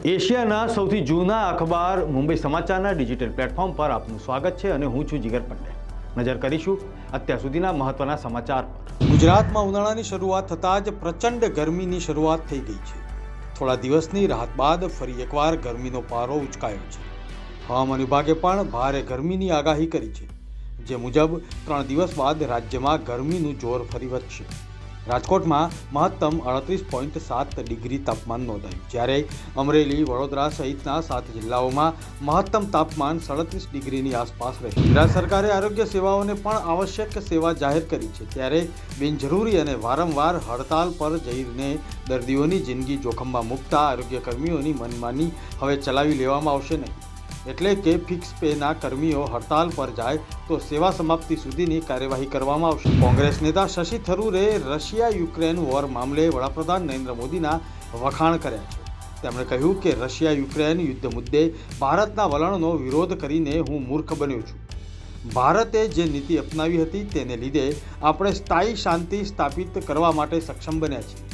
એશિયાના સૌથી જૂના અખબાર મુંબઈ સમાચારના ડિજિટલ પ્લેટફોર્મ પર આપનું સ્વાગત છે અને હું છું જીગર પટેલ. નજર કરીશું અત્યાર સુધીના મહત્વના સમાચાર પર. ગુજરાતમાં ઉનાળાની શરૂઆત થતાં જ પ્રચંડ ગરમીની શરૂઆત થઈ ગઈ છે. થોડા દિવસની રાહત બાદ ફરી એકવાર ગરમીનો પારો ઉચકાયો છે. હવામાન વિભાગે પણ ભારે ગરમીની આગાહી કરી છે, જે મુજબ 3 દિવસ બાદ રાજ્યમાં ગરમીનું જોર ફરી વધશે. રાજકોટમાં મહત્તમ 38.7 ડિગ્રી તાપમાન નોંધાયું, જ્યારે અમરેલી, વડોદરા સહિતના 7 જિલ્લાઓમાં મહત્તમ તાપમાન 37 ડિગ્રીની આસપાસ રહ્યું. ગુજરાત સરકારે આરોગ્ય સેવાઓને પણ આવશ્યક સેવા જાહેર કરી છે, ત્યારે બિનજરૂરી અને વારંવાર હડતાલ પર જઈને દર્દીઓની જિંદગી જોખમમાં મૂકતા આરોગ્ય કર્મીઓની મનમાની હવે ચલાવી લેવામાં આવશે નહીં. એટલે કે ફિક્સ પેના કર્મીઓ હડતાલ પર જાય તો સેવા સમાપ્તિ સુધીની કાર્યવાહી કરવામાં આવશે. કોંગ્રેસ નેતા શશી થરૂરે રશિયા-યુક્રેન વોર મામલે વડાપ્રધાન નરેન્દ્ર મોદીના વખાણ કર્યા છે. તેમણે કહ્યું કે રશિયા-યુક્રેન યુદ્ધ મુદ્દે ભારતના વલણનો વિરોધ કરીને હું મૂર્ખ બન્યો છું. ભારતે જે નીતિ અપનાવી હતી તેને લીધે આપણે સ્થાયી શાંતિ સ્થાપિત કરવા માટે સક્ષમ બન્યા છીએ.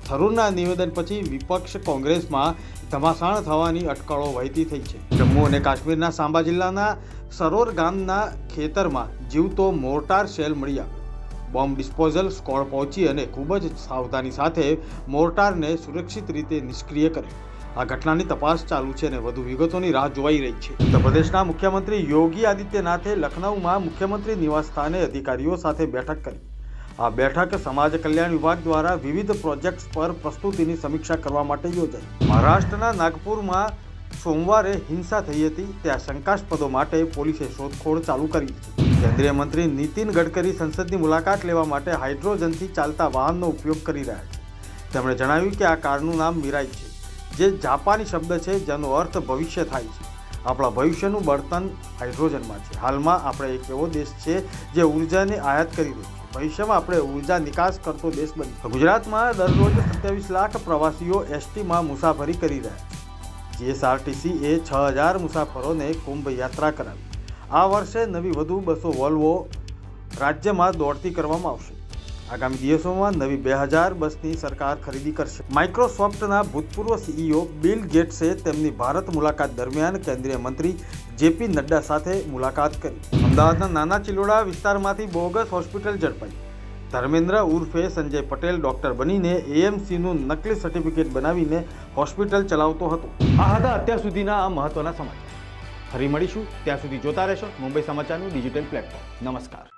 થરૂરના નિવેદન પછી વિપક્ષ કોંગ્રેસમાં ધમાસાણ થવાની અટકળો વહેતી થઈ છે. જમ્મુ અને કાશ્મીરના સાંબા જિલ્લાના સરોર ગામના ખેતરમાં જીવતો મોર્ટાર શેલ મળી આવ્યો. બોમ્બ ડિસ્પોઝલ સ્કોડ પહોંચી અને ખૂબ જ સાવધાની સાથે મોર્ટારને સુરક્ષિત રીતે નિષ્ક્રિય કર્યો. આ ઘટનાની તપાસ ચાલુ છે અને વધુ વિગતોની રાહ જોવાઈ રહી છે. ઉત્તર પ્રદેશના મુખ્યમંત્રી યોગી આદિત્યનાથે લખનઉમાં મુખ્યમંત્રી નિવાસસ્થાને અધિકારીઓ સાથે બેઠક કરી. આ બેઠક સમાજ કલ્યાણ વિભાગ દ્વારા વિવિધ પ્રોજેક્ટ્સ પર પ્રસ્તુતિની સમીક્ષા કરવા માટે યોજાઈ. મહારાષ્ટ્રના નાગપુરમાં સોમવારે હિંસા થઈ હતી, ત્યાં શંકાસ્પદો માટે પોલીસે શોધખોળ ચાલુ કરી છે. કેન્દ્રીય મંત્રી નીતિન ગડકરી સંસદની મુલાકાત લેવા માટે હાઇડ્રોજનથી ચાલતા વાહનનો ઉપયોગ કરી રહ્યા છે. તેમણે જણાવ્યું કે આ કારનું નામ મિરાઈ છે, જે જાપાની શબ્દ છે જેનો અર્થ ભવિષ્ય થાય છે. આપણા ભવિષ્યનું બળતણ હાઇડ્રોજનમાં છે. હાલમાં આપણે એક એવો દેશ છે જે ઉર્જાને આયાત કરી રહ્યો છે. ભવિષ્યમાં આપણે ઉર્જા નિકાસ કરતો દેશ બનીશું. ગુજરાતમાં દરરોજ 27 લાખ પ્રવાસીઓ એસટીમાં મુસાફરી કરી રહ્યા છે. જીએસઆરટીસીએ 6000 મુસાફરોને કુંભ યાત્રા કરાવી. આ વર્ષે નવી વધુ બસો વોલ્વો રાજ્યમાં દોડતી કરવામાં આવશે. આગામી દિવસોમાં નવી 2000 બસની સરકાર ખરીદી કરશે. માઇક્રોસોફ્ટના ભૂતપૂર્વ સીઈઓ બિલ ગેટ્સે તેમની ભારત મુલાકાત દરમિયાન કેન્દ્રીય મંત્રી જેપી નડ્ડા સાથે મુલાકાત કરી. અમદાવાદના નાના ચિલોડા વિસ્તારમાંથી બોગસ હોસ્પિટલ ઝડપાઈ. ધર્મેન્દ્ર ઉર્ફે સંજય પટેલ ડોક્ટર બનીને એએમસીનું નકલી સર્ટિફિકેટ બનાવીને હોસ્પિટલ ચલાવતો હતો. આ હતા અત્યાર સુધીના આ મહત્વના સમાચાર. ફરી મળીશું, ત્યાં સુધી જોતા રહેશો મુંબઈ સમાચારનું ડિજિટલ પ્લેટફોર્મ. નમસ્કાર.